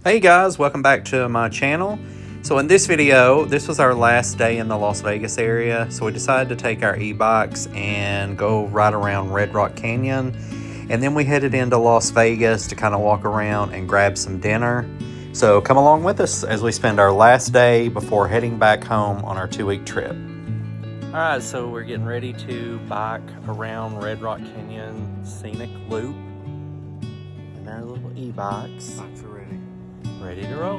Hey guys, welcome back to my channel. So in this video, this was our last day in the Las Vegas area. So we decided to take our e-bikes and go right around Red Rock Canyon. And then we headed into Las Vegas to kind of walk around and grab some dinner. So come along with us as we spend our last day before heading back home on our 2-week trip. All right, so we're getting ready to bike around Red Rock Canyon Scenic Loop. And our little e-bikes. Bikes are ready. Ready to roll.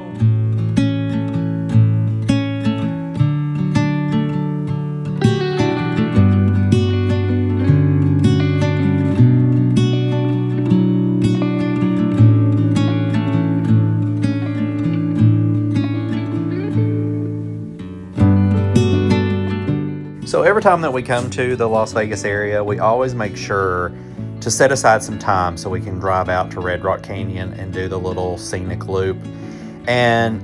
So every time that we come to the Las Vegas area, we always make sure to set aside some time so we can drive out to Red Rock Canyon and do the little scenic loop. And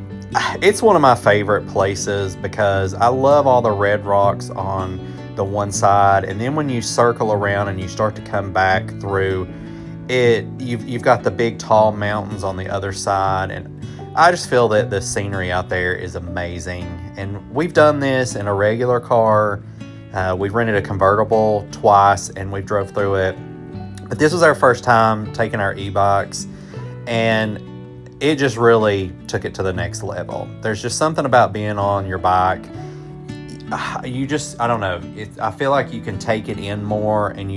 it's one of my favorite places because I love all the red rocks on the one side, and then when you circle around and you start to come back through it, you've got the big tall mountains on the other side, and I just feel that the scenery out there is amazing. And we've done this in a regular car. We've rented a convertible twice and we drove through it. But this was our first time taking our e-bikes, and it just really took it to the next level. There's just something about being on your bike. I don't know. I feel like you can take it in more, and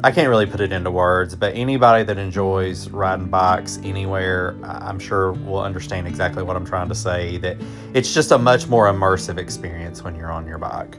I can't really put it into words, but anybody that enjoys riding bikes anywhere, I'm sure will understand exactly what I'm trying to say, that it's just a much more immersive experience when you're on your bike.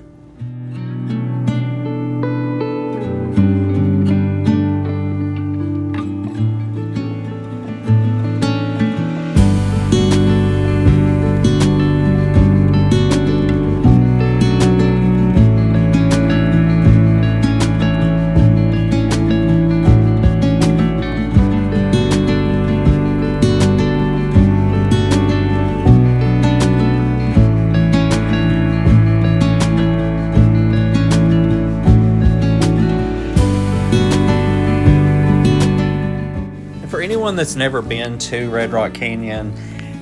For anyone that's never been to Red Rock Canyon,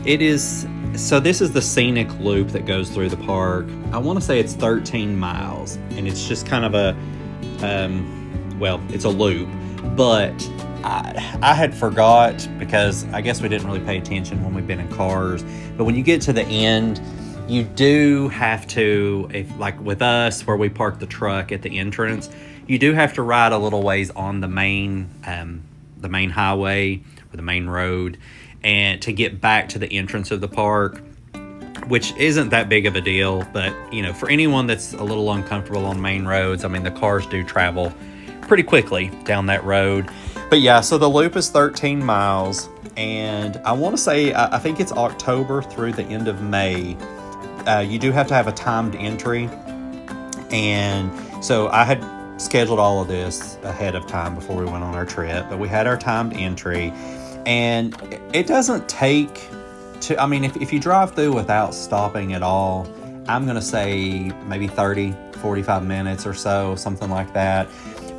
this is the scenic loop that goes through the park. I want to say it's 13 miles, and it's just kind of it's a loop, but I had forgot because I guess we didn't really pay attention when we've been in cars. But when you get to the end, you do have to, like with us, where we park the truck at the entrance, you do have to ride a little ways on the main highway or the main road, and to get back to the entrance of the park, which isn't that big of a deal. But for anyone that's a little uncomfortable on main roads, I mean, the cars do travel pretty quickly down that road. But yeah, so the loop is 13 miles, and I want to say I think it's October through the end of May. You do have to have a timed entry, and so I had scheduled all of this ahead of time before we went on our trip, but we had our timed entry, and it doesn't take if you drive through without stopping at all, I'm gonna say maybe 30-45 minutes or so, something like that.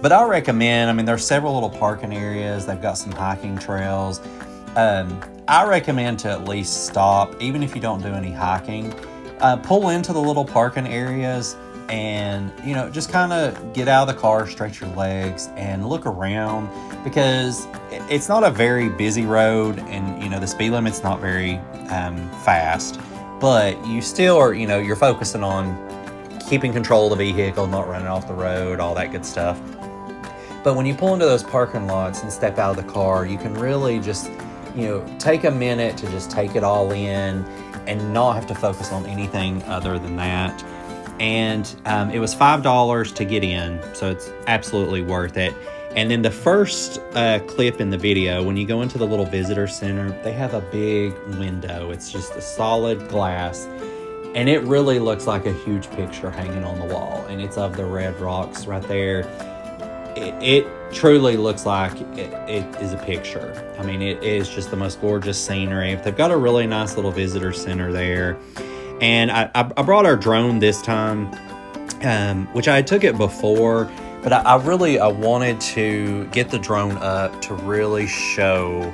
But I recommend, there's several little parking areas, they've got some hiking trails. I recommend to at least stop, even if you don't do any hiking, pull into the little parking areas and just kind of get out of the car, stretch your legs, and look around, because it's not a very busy road, and the speed limit's not very fast, but you still are you're focusing on keeping control of the vehicle, not running off the road, all that good stuff. But when you pull into those parking lots and step out of the car, you can really just take a minute to just take it all in and not have to focus on anything other than that. And it was $5 to get in, so it's absolutely worth it. And then the first clip in the video, when you go into the little visitor center, they have a big window. It's just a solid glass, and it really looks like a huge picture hanging on the wall, and it's of the red rocks right there. It truly looks like it is a picture. It is just the most gorgeous scenery. They've got a really nice little visitor center there. And I brought our drone this time, which I took it before, but I wanted to get the drone up to really show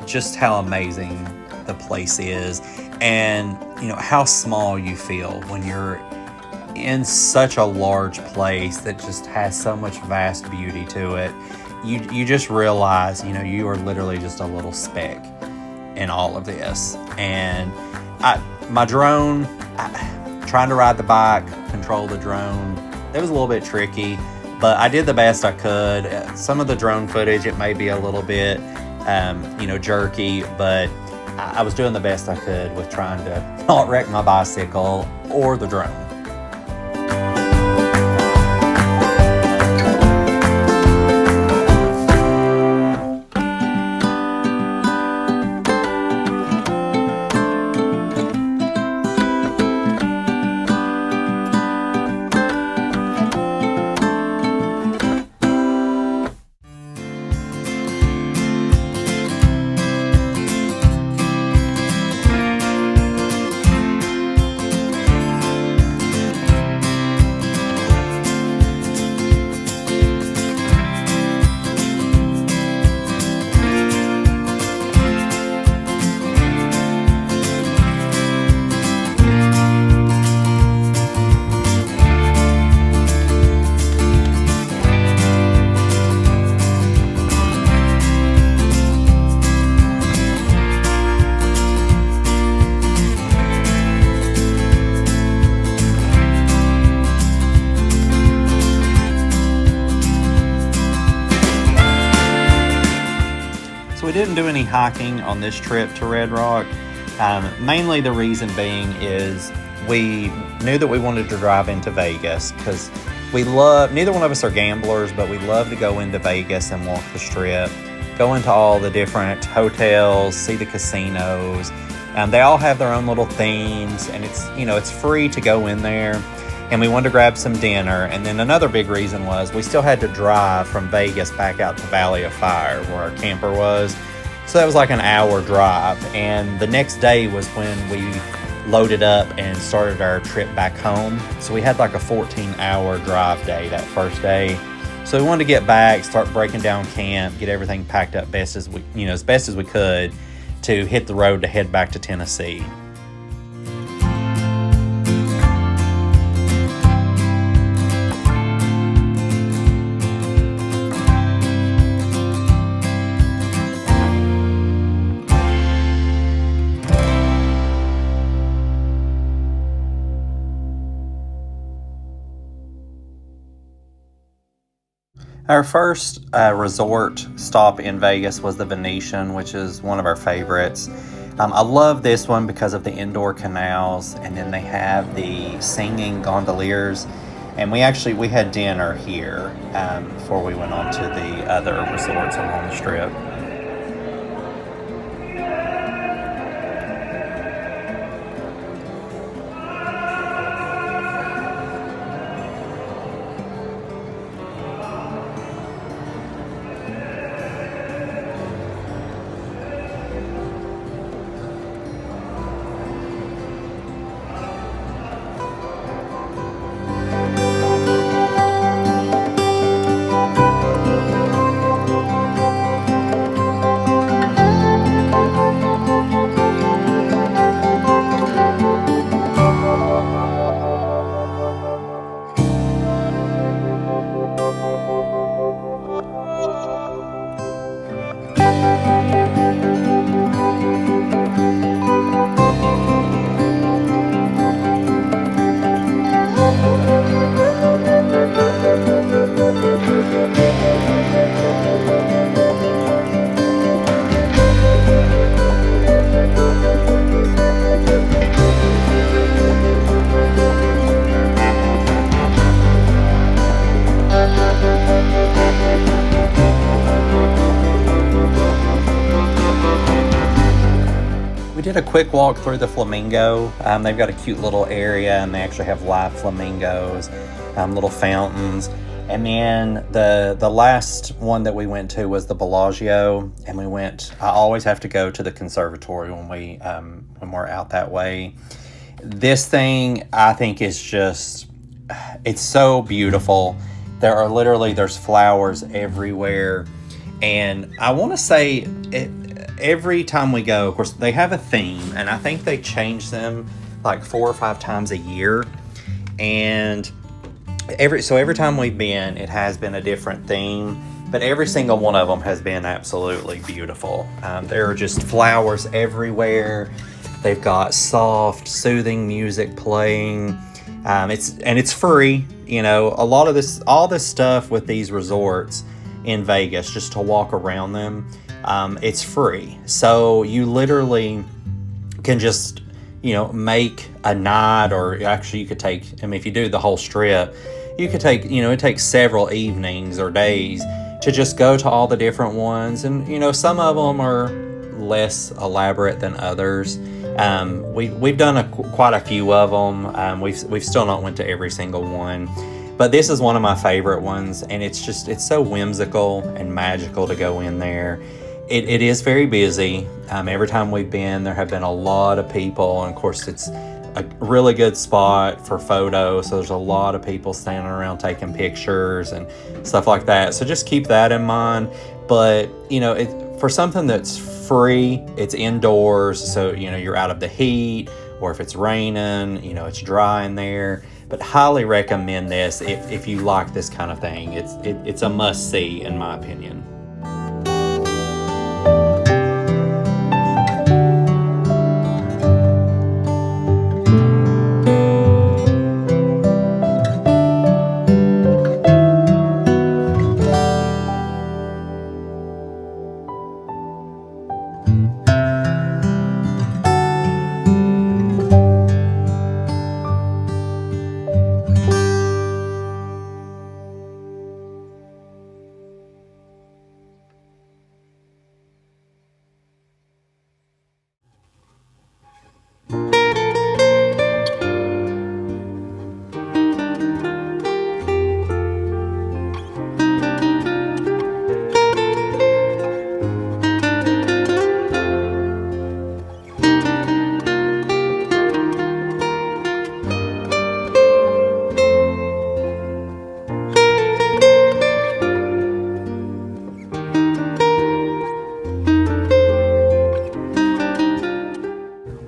just how amazing the place is, and how small you feel when you're in such a large place that just has so much vast beauty to it. You just realize you are literally just a little speck in all of this. And my drone, trying to ride the bike, control the drone, it was a little bit tricky, but I did the best I could. Some of the drone footage, it may be a little bit jerky, but I was doing the best I could with trying to not wreck my bicycle or the drone. We didn't do any hiking on this trip to Red Rock. Mainly the reason being is we knew that we wanted to drive into Vegas because neither one of us are gamblers, but we love to go into Vegas and walk the strip, go into all the different hotels, see the casinos. They all have their own little themes, and it's free to go in there. And we wanted to grab some dinner. And then another big reason was we still had to drive from Vegas back out to Valley of Fire where our camper was. So that was like an hour drive. And the next day was when we loaded up and started our trip back home. So we had like a 14-hour drive day that first day. So we wanted to get back, start breaking down camp, get everything packed up as best as we could to hit the road to head back to Tennessee. Our first resort stop in Vegas was the Venetian, which is one of our favorites. I love this one because of the indoor canals, and then they have the singing gondoliers. And we had dinner here before we went on to the other resorts along the strip. Did a quick walk through the Flamingo. They've got a cute little area, and they actually have live flamingos, little fountains. And then the last one that we went to was the Bellagio, and I always have to go to the conservatory when we're out that way. This thing, I think, is it's so beautiful. There's flowers everywhere, and I want to say every time we go, of course, they have a theme, and I think they change them like 4 or 5 times a year. And every time we've been, it has been a different theme, but every single one of them has been absolutely beautiful. There are just flowers everywhere. They've got soft, soothing music playing. It's free. You know, all this stuff with these resorts in Vegas, just to walk around them, it's free. So you literally can just, you know, make a night, or actually you could take, I mean, if you do the whole strip, you could take, you know, it takes several evenings or days to just go to all the different ones. And, you know, some of them are less elaborate than others. We've done quite a few of them. We've still not went to every single one, but this is one of my favorite ones, and it's so whimsical and magical to go in there. It is very busy. Every time we've been, there have been a lot of people, and of course it's a really good spot for photos, so there's a lot of people standing around taking pictures and stuff like that. So just keep that in mind. But, you know, for something that's free, it's indoors, so, you know, you're out of the heat, or if it's raining, you know, it's dry in there. But highly recommend this if you like this kind of thing. It's a must-see, in my opinion.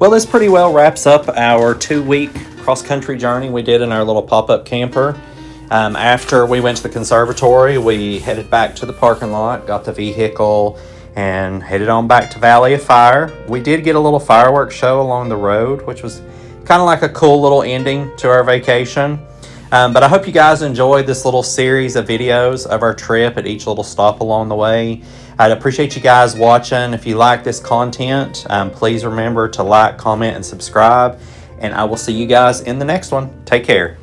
Well, this pretty well wraps up our 2-week cross-country journey we did in our little pop-up camper. After we went to the conservatory, we headed back to the parking lot, got the vehicle, and headed on back to Valley of Fire. We did get a little fireworks show along the road, which was kind of like a cool little ending to our vacation. But I hope you guys enjoyed this little series of videos of our trip at each little stop along the way. I'd appreciate you guys watching. If you like this content, please remember to like, comment, and subscribe. And I will see you guys in the next one. Take care.